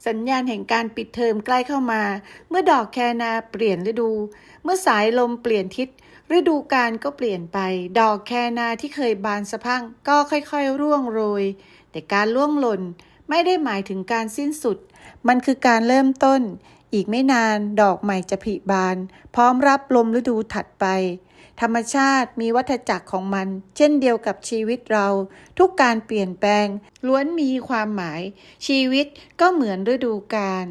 สัญญาณแห่งการปิดเทอมใกล้เข้ามาเมื่อดอกแคนาเปลี่ยนฤดู เมื่อสายลมเปลี่ยนทิศฤดูกาลก็เปลี่ยนไปดอกแคนาที่เคยบานสะพรั่งก็ค่อยๆร่วงโรยแต่การร่วงหล่นไม่ได้หมายถึงการสิ้นสุดมันคือการเริ่มต้นอีกไม่นานดอกใหม่จะผลิบานพร้อมรับลมฤดูถัดไปธรรมชาติมีวัฏจักรของมันเช่นเดียวกับชีวิตเราทุกการเปลี่ยนแปลงล้วนมีความหมายชีวิตก็เหมือนฤดูกาล